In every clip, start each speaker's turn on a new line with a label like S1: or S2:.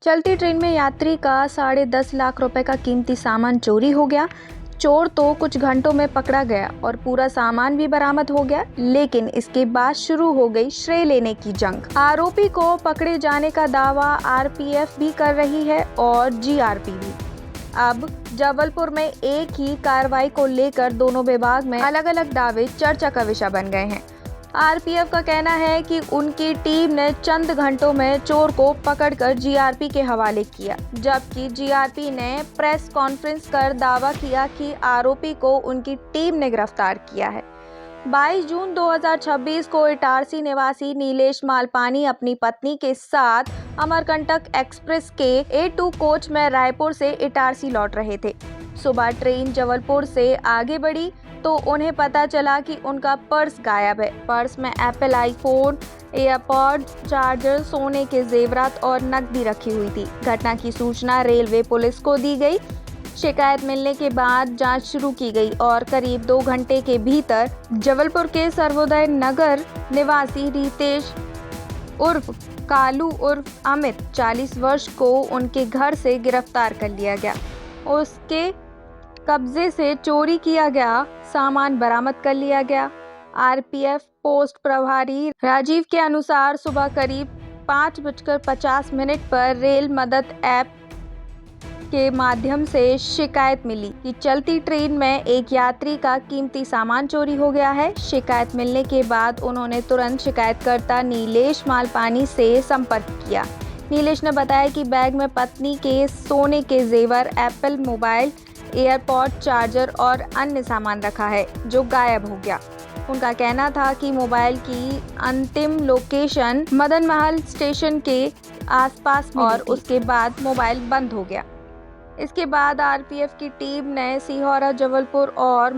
S1: चलती ट्रेन में यात्री का 10.5 लाख रुपए का कीमती सामान चोरी हो गया। चोर तो कुछ घंटों में पकड़ा गया और पूरा सामान भी बरामद हो गया, लेकिन इसके बाद शुरू हो गई श्रेय लेने की जंग। आरोपी को पकड़े जाने का दावा आरपीएफ भी कर रही है और जीआरपी भी। अब जबलपुर में एक ही कार्रवाई को लेकर दोनों विभाग में अलग अलग दावे चर्चा का विषय बन गए हैं। आरपीएफ का कहना है कि उनकी टीम ने चंद घंटों में चोर को पकड़कर जीआरपी के हवाले किया, जबकि जीआरपी ने प्रेस कॉन्फ्रेंस कर दावा किया कि आरोपी को उनकी टीम ने गिरफ्तार किया है। 22 जून 2026 को इटारसी निवासी नीलेश मालपानी अपनी पत्नी के साथ अमरकंटक एक्सप्रेस के A2 कोच में रायपुर से इटारसी लौट रहे थे। सुबह ट्रेन जबलपुर से आगे बढ़ी तो उन्हें पता चला कि उनका पर्स गायब है। पर्स में एप्पल आईफोन, एयरपॉड, चार्जर, सोने के जेवरात और नकदी रखी हुई थी। घटना की सूचना रेलवे पुलिस को दी गई। शिकायत मिलने के बाद जांच शुरू की गई और करीब 2 घंटे के भीतर जबलपुर के सर्वोदय नगर निवासी रितेश उर्फ कालू उर्फ अमित 40 वर्ष को उनके घर से गिरफ्तार कर लिया गया। उसके कब्जे से चोरी किया गया सामान बरामद कर लिया गया। आरपीएफ पोस्ट प्रभारी राजीव के अनुसार सुबह करीब 5:50 पर रेल मदद ऐप के माध्यम से शिकायत मिली कि चलती ट्रेन में एक यात्री का कीमती सामान चोरी हो गया है। शिकायत मिलने के बाद उन्होंने तुरंत शिकायतकर्ता नीलेश मालपानी से संपर्क किया। नीलेश ने बताया कि बैग में पत्नी के सोने के जेवर, एप्पल मोबाइल, एयरपॉड, चार्जर और अन्य सामान रखा है जो गायब हो गया। उनका कहना था कि मोबाइल की अंतिम लोकेशन मदन महल स्टेशन के आसपास और उसके बाद मोबाइल बंद हो गया। इसके बाद आरपीएफ की टीम ने सिहोरा, जबलपुर और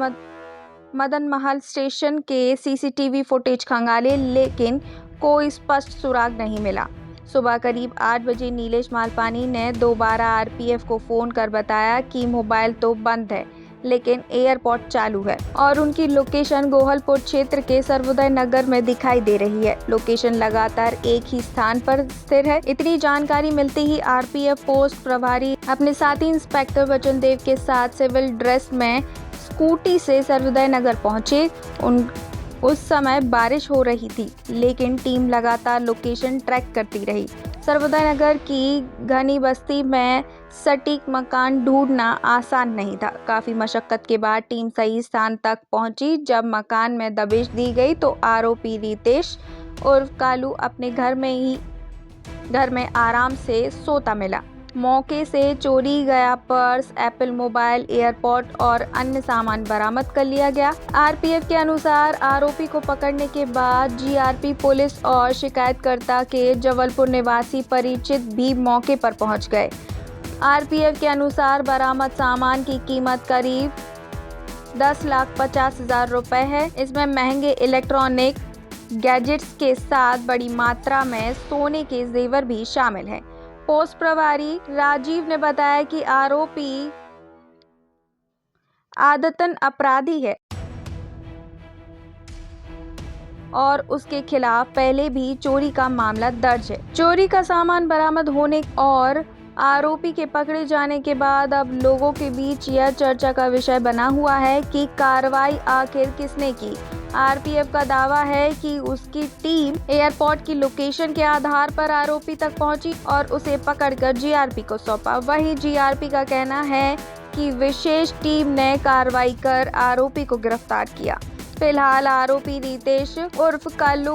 S1: मदन महल स्टेशन के सीसीटीवी फुटेज खंगाले, लेकिन कोई स्पष्ट सुराग नहीं मिला। सुबह करीब 8 बजे नीलेश मालपानी ने दोबारा आरपीएफ को फ़ोन कर बताया कि मोबाइल तो बंद है लेकिन एयरपॉड चालू है और उनकी लोकेशन गोहलपुर क्षेत्र के सर्वोदय नगर में दिखाई दे रही है। लोकेशन लगातार एक ही स्थान पर स्थिर है। इतनी जानकारी मिलते ही आरपीएफ पोस्ट प्रभारी अपने साथी इंस्पेक्टर वचनदेव के साथ सिविल ड्रेस में स्कूटी से सर्वोदय नगर पहुंचे। उस समय बारिश हो रही थी, लेकिन टीम लगातार लोकेशन ट्रैक करती रही। सर्वोदय नगर की घनी बस्ती में सटीक मकान ढूंढना आसान नहीं था। काफ़ी मशक्कत के बाद टीम सही स्थान तक पहुंची। जब मकान में दबिश दी गई तो आरोपी रितेश उर्फ कालू अपने घर में आराम से सोता मिला। मौके से चोरी गया पर्स, एप्पल मोबाइल, एयरपॉड और अन्य सामान बरामद कर लिया गया। आरपीएफ के अनुसार आरोपी को पकड़ने के बाद जीआरपी पुलिस और शिकायतकर्ता के जबलपुर निवासी परिचित भी मौके पर पहुंच गए। आरपीएफ के अनुसार बरामद सामान की कीमत करीब 10,50,000 रुपए है। इसमें महंगे इलेक्ट्रॉनिक गैजेट्स के साथ बड़ी मात्रा में सोने के जेवर भी शामिल हैं। पोस्ट प्रभारी राजीव ने बताया कि आरोपी आदतन अपराधी है और उसके खिलाफ पहले भी चोरी का मामला दर्ज है। चोरी का सामान बरामद होने और आरोपी के पकड़े जाने के बाद अब लोगों के बीच यह चर्चा का विषय बना हुआ है कि कार्रवाई आखिर किसने की। आरपीएफ का दावा है कि उसकी टीम एयरपोर्ट की लोकेशन के आधार पर आरोपी तक पहुंची और उसे पकड़कर जीआरपी को सौंपा। वहीं जीआरपी का कहना है कि विशेष टीम ने कार्रवाई कर आरोपी को गिरफ्तार किया। फिलहाल आरोपी रितेश उर्फ कालू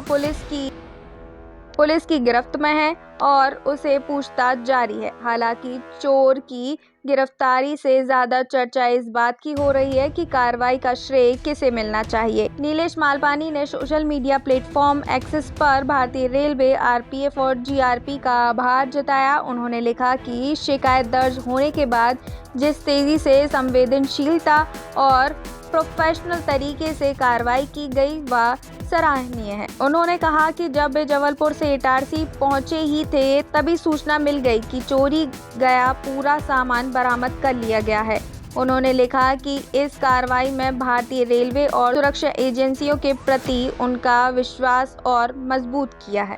S1: पुलिस की गिरफ्त में है और उसे पूछताछ जारी है। हालांकि चोर की गिरफ्तारी से ज्यादा चर्चा इस बात की हो रही है कि कार्रवाई का श्रेय किसे मिलना चाहिए। नीलेश मालपानी ने सोशल मीडिया प्लेटफॉर्म एक्सिस पर भारतीय रेलवे, आरपीएफ और जीआरपी का आभार जताया। उन्होंने लिखा कि शिकायत दर्ज होने के बाद जिस तेजी से संवेदनशीलता और प्रोफेशनल तरीके से कार्रवाई की गई वह सराहनीय है। उन्होंने कहा कि जब वे जबलपुर से इटारसी पहुंचे ही थे तभी सूचना मिल गई कि चोरी गया पूरा सामान बरामद कर लिया गया है। उन्होंने लिखा कि इस कार्रवाई में भारतीय रेलवे और सुरक्षा एजेंसियों के प्रति उनका विश्वास और मजबूत किया है।